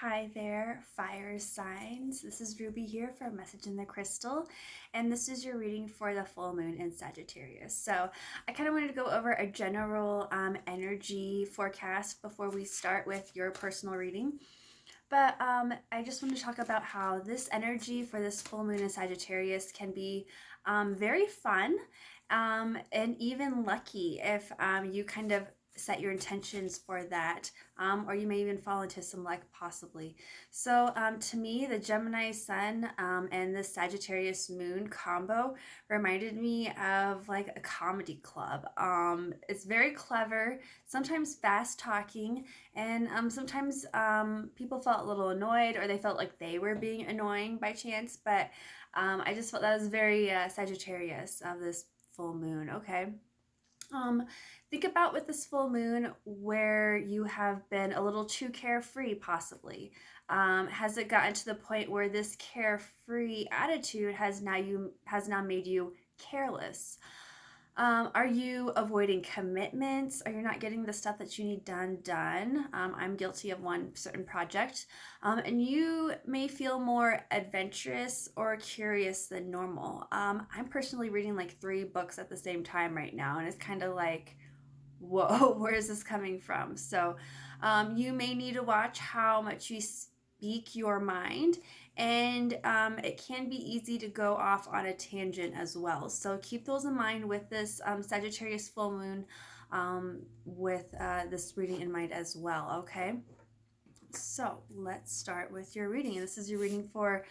Hi there, fire signs. This is Ruby here from Message in the Crystal, and this is your reading for the full moon in Sagittarius. So, I kind of wanted to go over a general energy forecast before we start with your personal reading. But I just want to talk about how this energy for this full moon in Sagittarius can be very fun and even lucky if you kind of set your intentions for that, or you may even fall into some luck possibly. So to me, the Gemini sun and the Sagittarius moon combo reminded me of like a comedy club. It's very clever, sometimes fast talking, and sometimes people felt a little annoyed, or they felt like they were being annoying by chance. But I just felt that was very Sagittarius of this full moon. Okay. Um, think about with this full moon where you have been a little too carefree, possibly. Has it gotten to the point where this carefree attitude has now made you careless? Are you avoiding commitments? Are you not getting the stuff that you need done? I'm guilty of one certain project. And you may feel more adventurous or curious than normal. I'm personally reading like 3 books at the same time right now, and it's kind of like, whoa, where is this coming from? So you may need to watch how much you speak your mind, and it can be easy to go off on a tangent as well. So keep those in mind with this Sagittarius full moon, with this reading in mind as well, okay? So let's start with your reading. This is your reading for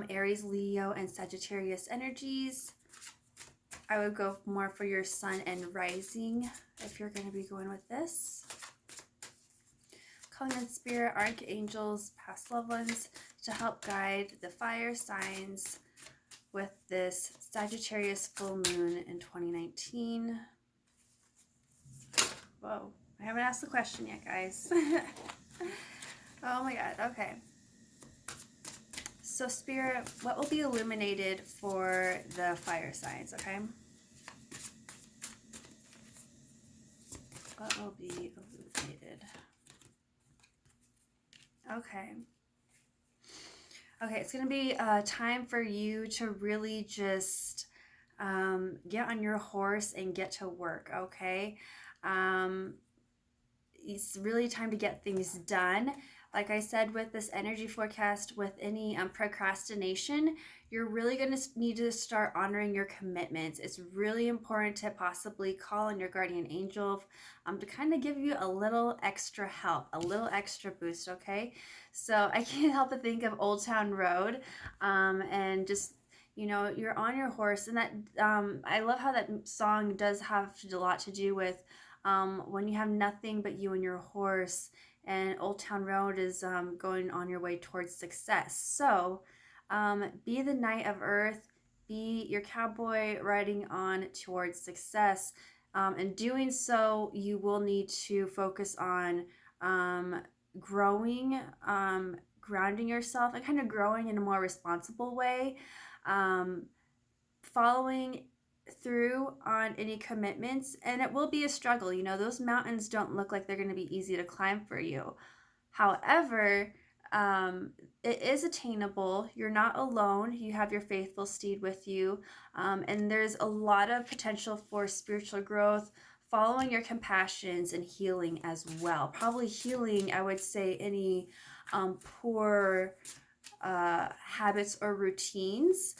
Aries, Leo, and Sagittarius energies. I would go more for your sun and rising if you're going to be going with this. Calling in spirit, archangels, past loved ones to help guide the fire signs with this Sagittarius full moon in 2019. Whoa, I haven't asked the question yet, guys. Oh my god, okay. So spirit, what will be illuminated for the fire signs, okay? What will be illuminated? Okay. Okay, it's going to be time for you to really just get on your horse and get to work, okay? It's really time to get things done. Like I said, with this energy forecast, with any procrastination, you're really going to need to start honoring your commitments. It's really important to possibly call on your guardian angel to kind of give you a little extra help, a little extra boost, okay? So I can't help but think of Old Town Road, and just, you know, you're on your horse, and that I love how that song does have a lot to do with when you have nothing but you and your horse, and Old Town Road is going on your way towards success. So be the knight of earth, be your cowboy riding on towards success. In doing so, you will need to focus on growing, grounding yourself, and kind of growing in a more responsible way, following through on any commitments. And it will be a struggle. You know, those mountains don't look like they're going to be easy to climb for you. However, it is attainable. You're not alone. You have your faithful steed with you, and there's a lot of potential for spiritual growth, following your compassions, and healing as well. Probably healing, I would say, any poor habits or routines.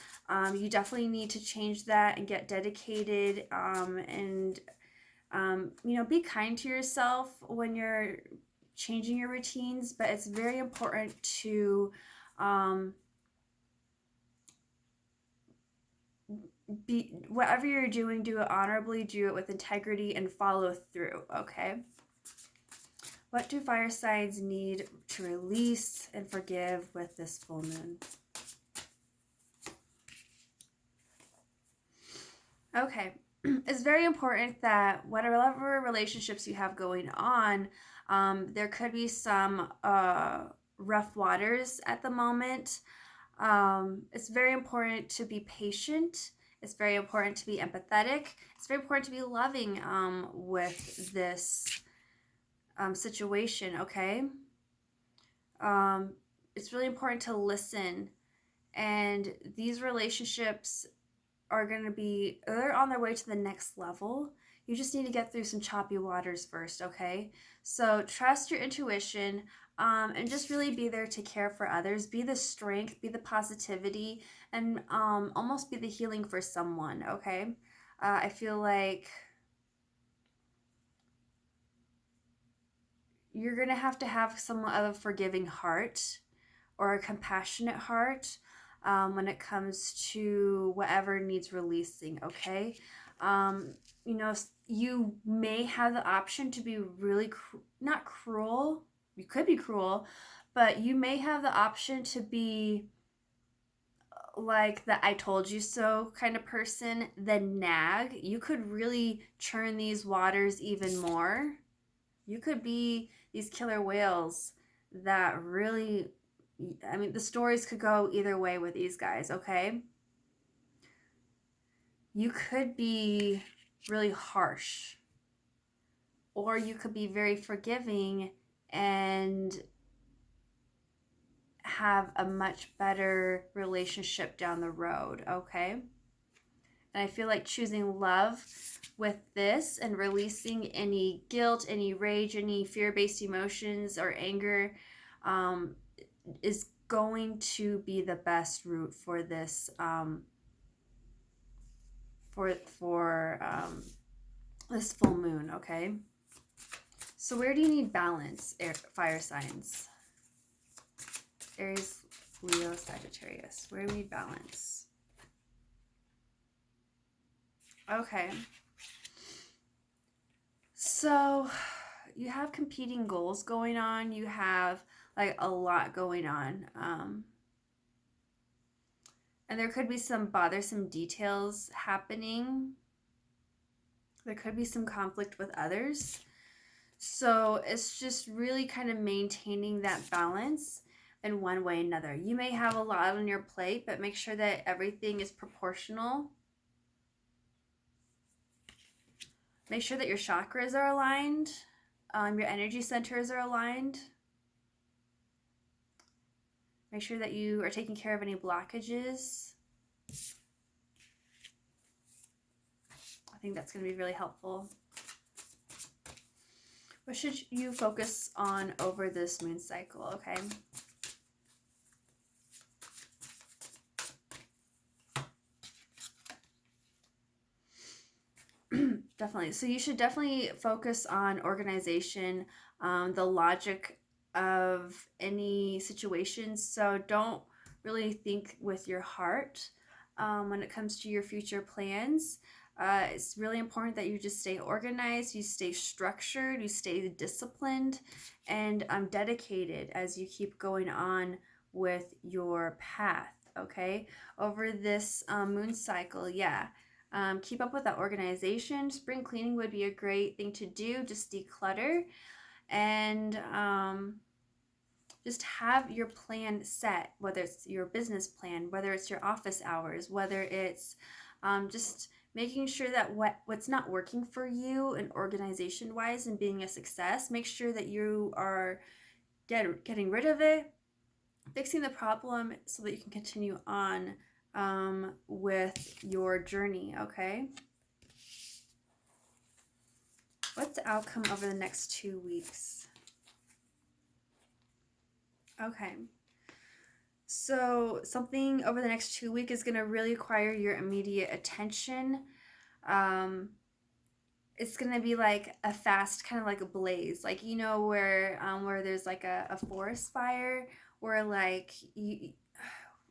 You definitely need to change that and get dedicated, and you know, be kind to yourself when you're changing your routines. But it's very important to be, whatever you're doing, do it honorably, do it with integrity, and follow through, okay? What do fire signs need to release and forgive with this full moon? Okay, it's very important that whatever relationships you have going on, there could be some rough waters at the moment. It's very important to be patient. It's very important to be empathetic. It's very important to be loving with this situation, okay? It's really important to listen. And these relationships are going to be, they're on their way to the next level. You just need to get through some choppy waters first, okay? So trust your intuition, and just really be there to care for others. Be the strength, be the positivity, and almost be the healing for someone, okay? I feel like you're going to have somewhat of a forgiving heart or a compassionate heart when it comes to whatever needs releasing, okay? You know, you may have the option to be really, not cruel, you could be cruel, but you may have the option to be like the I told you so kind of person, the nag. You could really churn these waters even more. You could be these killer whales that really, I mean, the stories could go either way with these guys, okay? You could be really harsh, or you could be very forgiving and have a much better relationship down the road, okay? And I feel like choosing love with this and releasing any guilt, any rage, any fear-based emotions or anger is going to be the best route for this for this full moon, okay? So where do you need balance, fire signs? Aries, Leo, Sagittarius. Where do we need balance? Okay. So you have competing goals going on. You have like a lot going on. And there could be some bothersome details happening. There could be some conflict with others. So it's just really kind of maintaining that balance in one way or another. You may have a lot on your plate, but make sure that everything is proportional. Make sure that your chakras are aligned, your energy centers are aligned. Make sure that you are taking care of any blockages. I think that's going to be really helpful. What should you focus on over this moon cycle, okay? Definitely. So you should definitely focus on organization, the logic of any situation. So don't really think with your heart when it comes to your future plans. It's really important that you just stay organized, you stay structured, you stay disciplined, and dedicated as you keep going on with your path, okay? Over this moon cycle, yeah. Keep up with that organization. Spring cleaning would be a great thing to do. Just declutter and just have your plan set, whether it's your business plan, whether it's your office hours, whether it's just making sure that what's not working for you and organization wise and being a success, make sure that you are getting rid of it, fixing the problem so that you can continue on with your journey, okay? What's the outcome over the next 2 weeks? Okay. So something over the next 2 weeks is going to really require your immediate attention. It's going to be like a fast, kind of like a blaze. Like, you know, where there's like a forest fire, where like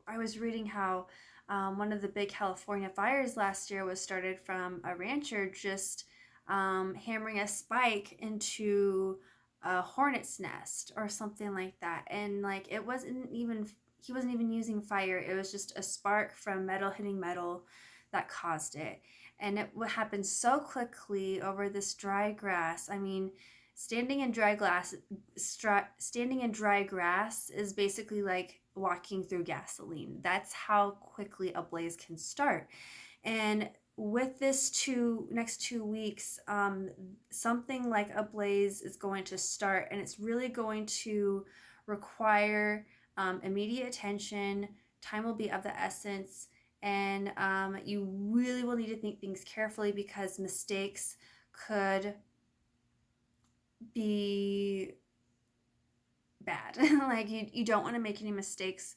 I was reading how one of the big California fires last year was started from a rancher just hammering a spike into a hornet's nest or something like that. And like he wasn't even using fire. It was just a spark from metal hitting metal that caused it. And it happened so quickly over this dry grass. I mean, standing in dry grass is basically like walking through gasoline. That's how quickly a blaze can start. And with this next 2 weeks, something like a blaze is going to start, and it's really going to require immediate attention. Time will be of the essence, and you really will need to think things carefully because mistakes could be bad. Like you don't want to make any mistakes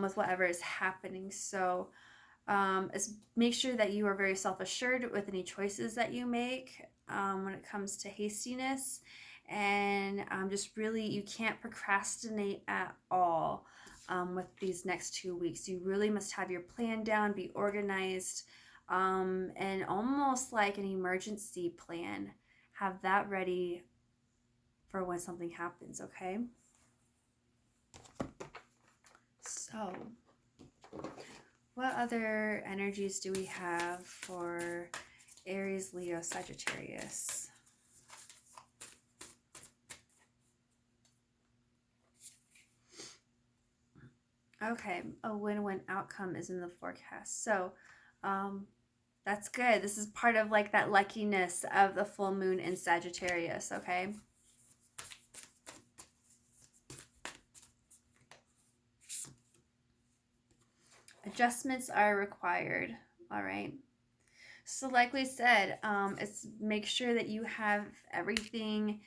with whatever is happening. So make sure that you are very self-assured with any choices that you make when it comes to hastiness, and just really, you can't procrastinate at all with these next 2 weeks. You really must have your plan down, be organized, and almost like an emergency plan. Have that ready for when something happens, okay? So, what other energies do we have for Aries, Leo, Sagittarius? Okay, a win-win outcome is in the forecast. So, that's good. This is part of like that luckiness of the full moon in Sagittarius, okay? Adjustments are required, all right? So like we said, it's make sure that you have everything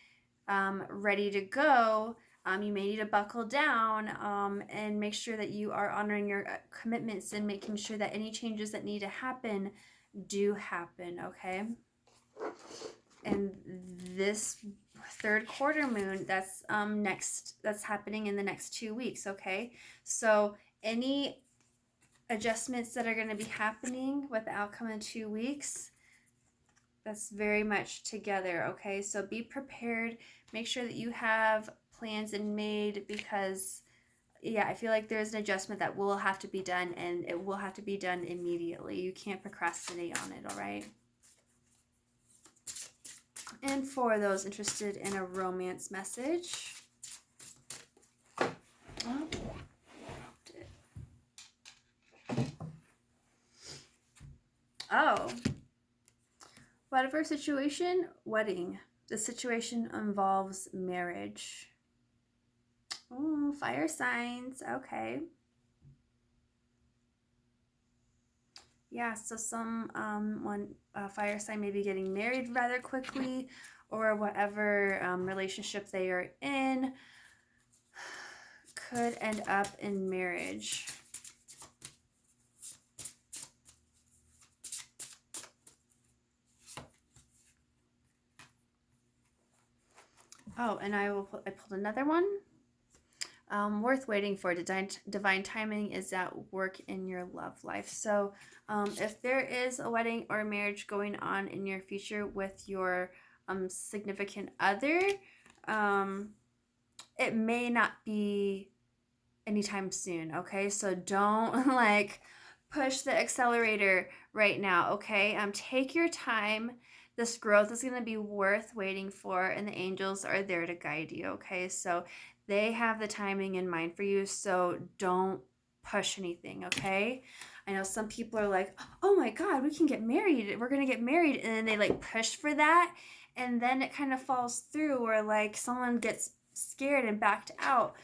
ready to go. You may need to buckle down and make sure that you are honoring your commitments and making sure that any changes that need to happen do happen, okay? And this third quarter moon, that's happening in the next 2 weeks, okay? So any adjustments that are going to be happening with the outcome in 2 weeks, that's very much together, okay? So be prepared. Make sure that you have plans and made, because yeah, I feel like there's an adjustment that will have to be done, and it will have to be done immediately. You can't procrastinate on it, all right? And for those interested in a romance message, whatever situation, wedding. The situation involves marriage. Oh, fire signs. Okay. Yeah, so one fire sign may be getting married rather quickly, or whatever relationship they are in could end up in marriage. Oh, and I pulled another one. Worth waiting for. Divine timing is at work in your love life. So if there is a wedding or marriage going on in your future with your significant other, it may not be anytime soon, okay? So don't like push the accelerator right now, okay? Take your time. This growth is going to be worth waiting for, and the angels are there to guide you, okay? So they have the timing in mind for you, so don't push anything, okay? I know some people are like, oh my God, we can get married. We're going to get married. And then they like push for that, and then it kind of falls through, or like someone gets scared and backed out.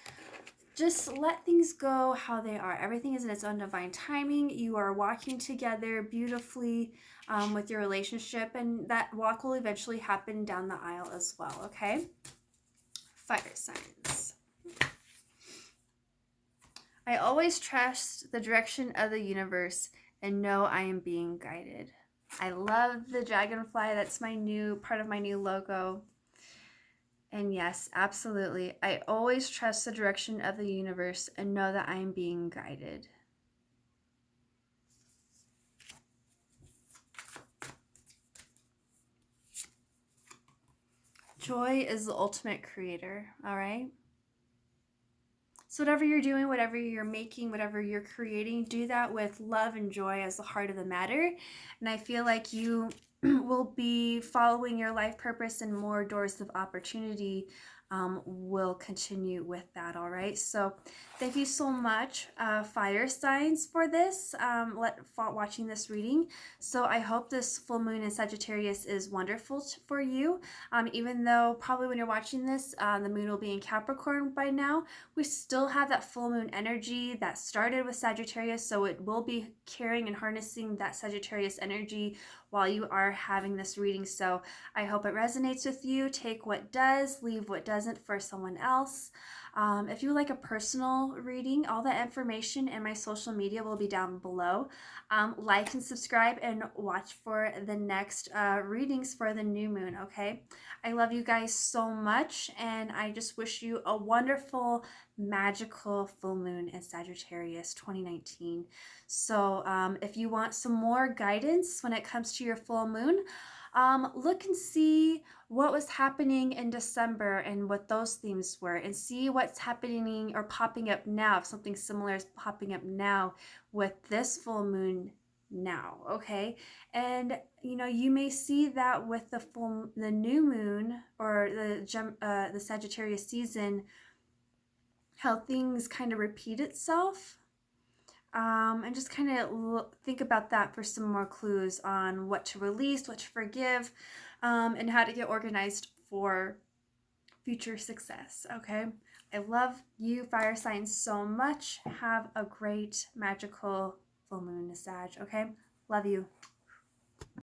Just let things go how they are. Everything is in its own divine timing. You are walking together beautifully with your relationship, and that walk will eventually happen down the aisle as well, okay? Fire signs. I always trust the direction of the universe and know I am being guided. I love the dragonfly. That's my new part of my new logo. And yes, absolutely. I always trust the direction of the universe and know that I am being guided. Joy is the ultimate creator, all right? So whatever you're doing, whatever you're making, whatever you're creating, do that with love and joy as the heart of the matter. And I feel like you will be following your life purpose, and more doors of opportunity will continue with that. All right. So thank you so much, fire signs, for this, watching this reading. So I hope this full moon in Sagittarius is wonderful for you. Even though probably when you're watching this, the moon will be in Capricorn by now, we still have that full moon energy that started with Sagittarius. So it will be carrying and harnessing that Sagittarius energy while you are having this reading. So I hope it resonates with you. Take what does, leave what doesn't for someone else. If you would like a personal reading, all that information in my social media will be down below. Like and subscribe and watch for the next readings for the new moon, okay? I love you guys so much, and I just wish you a wonderful, magical full moon in Sagittarius 2019. So if you want some more guidance when it comes to your full moon, look and see what was happening in December and what those themes were, and see what's happening or popping up now, if something similar is popping up now with this full moon now, okay? And you may see that with the new moon, or the Sagittarius season, how things kind of repeat itself. And just kind of think about that for some more clues on what to release, what to forgive, and how to get organized for future success, okay? I love you, fire signs, so much. Have a great, magical full moon, Sag, okay? Love you.